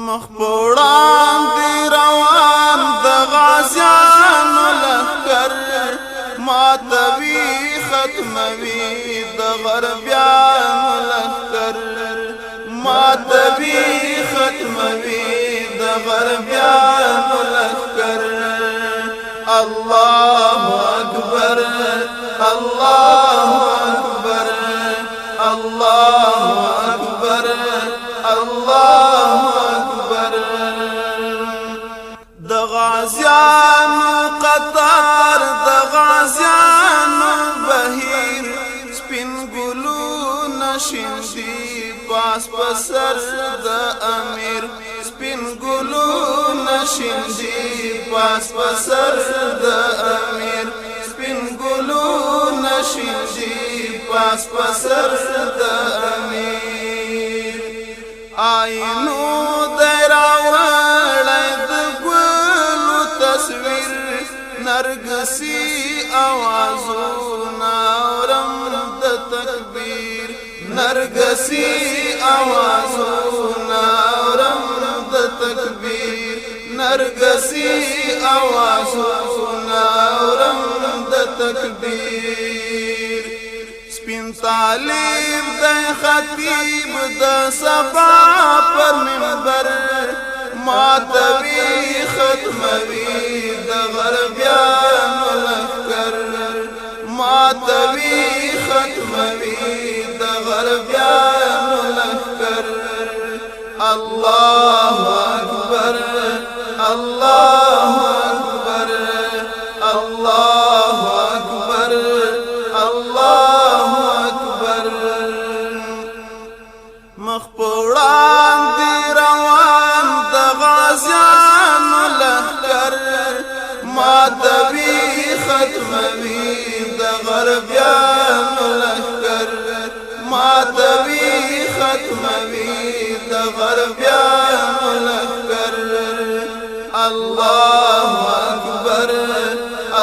مخبوڑان دی روان د غازیانو لخکر ماتوی ختموی د غربیانو لخکر ماتوی ختموی د غربیانو لخکر اللہ اکبر اللہ اکبر اللہ اکبر اللہ اکبر د غازیانو قطار د غازیانو بهیر سپین ګلونه شیندي پاس پسر د امیر سپین ګلونه شیندي پاس پسر د امیر سپین ګلونه شیندي پاس پسر د امیر آینو دراوړی د ګلو تصویر نرګسي اوازونه اورم د تکبیر نرګسي اوازونه اورم د تکبیر نرګسي اوازونه اورم د تکبیر سپین طالب د خطیب د صفا پر منبر ماتوی ختموی د غربیانو لخکر ماتوی ختموی د غربیانو لخکر اللہ اکبر اللہ اکبر اللہ اکبر اللہ اکبر مخبوڑان دی روان د غازیانو لخکر ماتوی ختموی د غربیانو لخکر ماتوی ختموی د غربیانو لخکر اللہ اکبر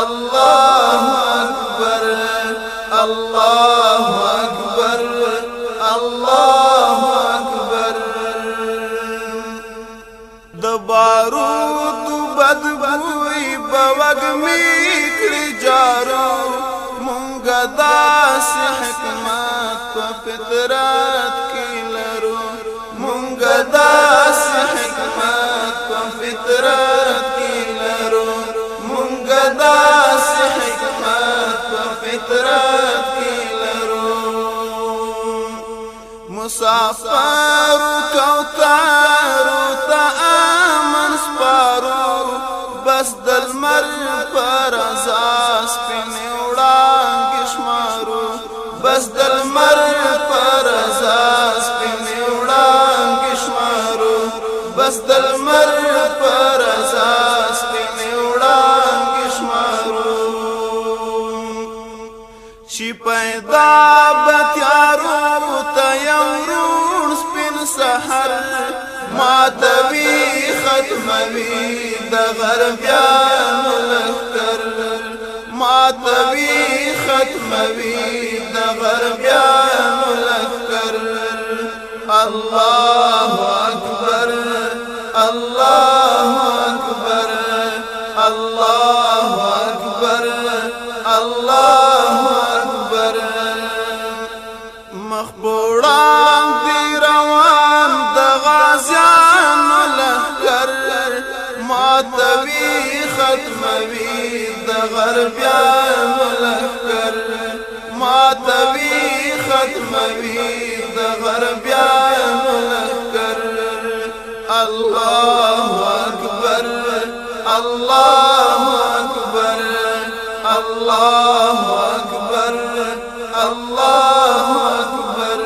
اللہ اکبر اللہ اکبر اللہ اکبر د بارود بدبوی بوگمی کړي جارو مونږه داسې حکمت په فطرت کې لرو مونږه داسې حکمت په فطرت کې لرو مونږه داسې حکمت په فطرت کې لرو مسافر کوتارو ته امن سپارو بس دلمر پر اساس پنه وړاندې شمارو بس دلمر پر اساس پنه وړاندې شمارو بس دلمر پر اساس پنه وړاندې شمارو شي پیدا بتیارو ته یورون سپین سحر ماتوی ختموی د غربیانو لخکر ماتوی ختموی د غربیانو لخکر اللہ اکبر اللہ اکبر اللہ اکبر اللہ اکبر مخبوڑان دی روان د غازیانو لخکر ماتوی ختموی د غربیانو لخکر ماتوی ختموی د غربیانو لخکر اللہ اکبر اللہ اکبر اللہ اکبر اللہ اکبر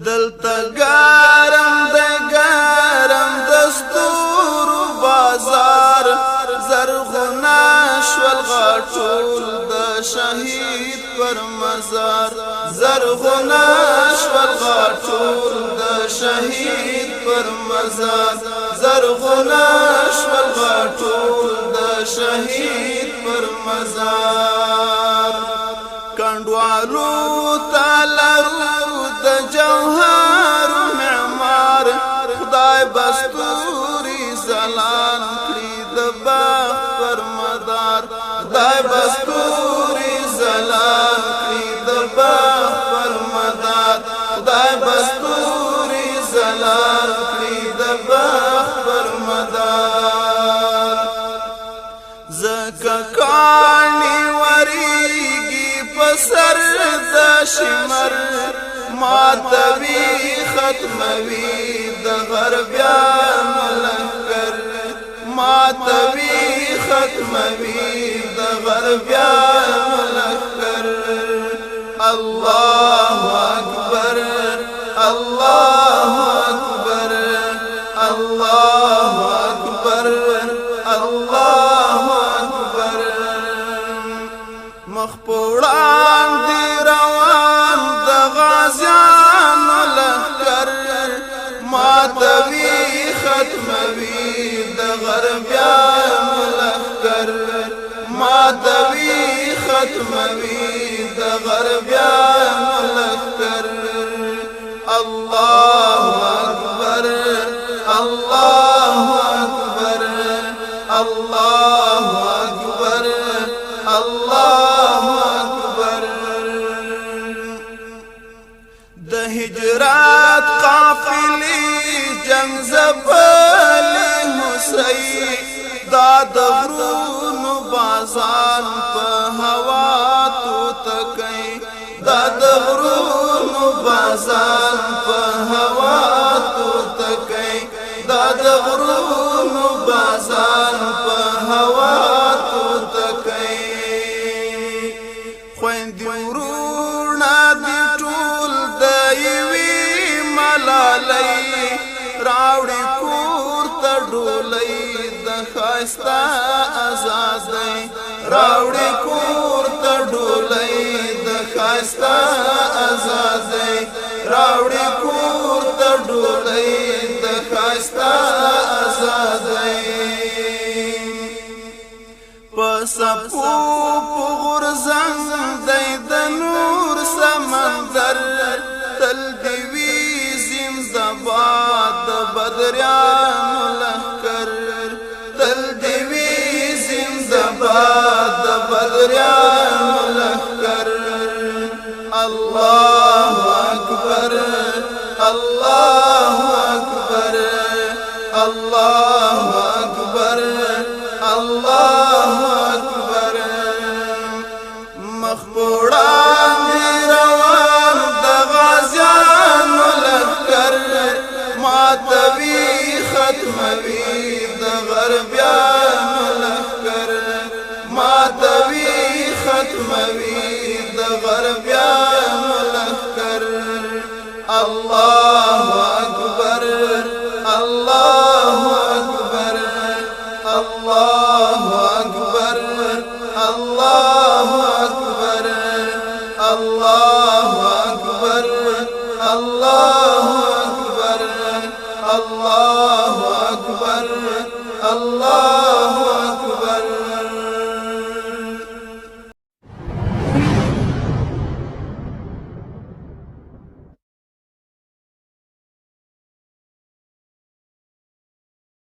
دلتا گارم دستور بازار زرغنا شول غاټول د شهید پر مزار زرغنا شول غاټول د شهید پر مزار زرغنا شول غاټول د شهید پر مزار کندوالو تالرو د جوهر معمار بستوري زلان کړي د باغ پر مدار خدای بستوري زلان کړي د باغ پر مدار خدای بستوري زلان کړي د باغ پر مدار زکه کانی وریږي پسر د شمر ماتوي ختموي د غربیانو لښکر ماتوي ختموي د غربیانو لښکر الله اکبر الله اکبر الله اکبر الله اکبر مخپوړان دی روان د غازیانو لښکر ماتوي ختموي د غربیانو لښکر ماتوي ختموي د غربیانو لښکر الله اکبر الله اکبر الله اکبر الله اکبر د هجرت قافلې جنگ زبل حسین دا د غرونو بازان په هوا تو تکي دا د غرونو بازان په هوا تو تکي دا د غرونو بازان په هوا تو تکي خويندې ورونه دي ټول د یوې ملالۍ راوړي کور ته ډولۍ د ښایسته ازادۍ راوړي کور ته ډولۍ د ښایسته ازادۍ راوړي کور ته ډولۍ د ښایسته ازادۍ په سپو په غورځنګ دی د نور سمندر تل دې وي زمزباد د بدریانو لښکر تل دې وي زمزباد د بدریانو لښکر